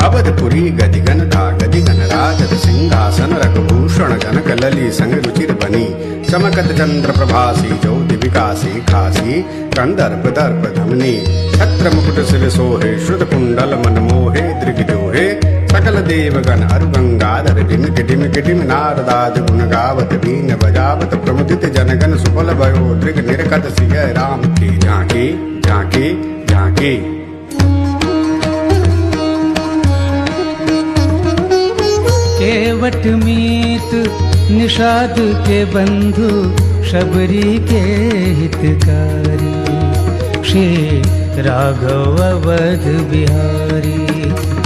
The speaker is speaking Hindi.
अवधपुरी गदिगन था गदिगन राजत सिंहासन रघुभूषण जनक लली संग रुचिर बनी चमकत चंद्र प्रभासी ज्योति विकासी खासी कंदर्प दर्प धमनी छत्र मुकुट सिर सोहे श्रुत कुंडल मन मोहे दृग जोहे सकल देवगण अरु गंगाधर टिमिक टिमिक टिम नारदाद गुण गावत बीन बजावत प्रमुदित जनगण सुफल भयो दृग निरखत सिय राम की झांकी झांकी झांकी। केवट मीत निषाद के बंधु शबरी के हितकारी श्री राघव अवध बिहारी।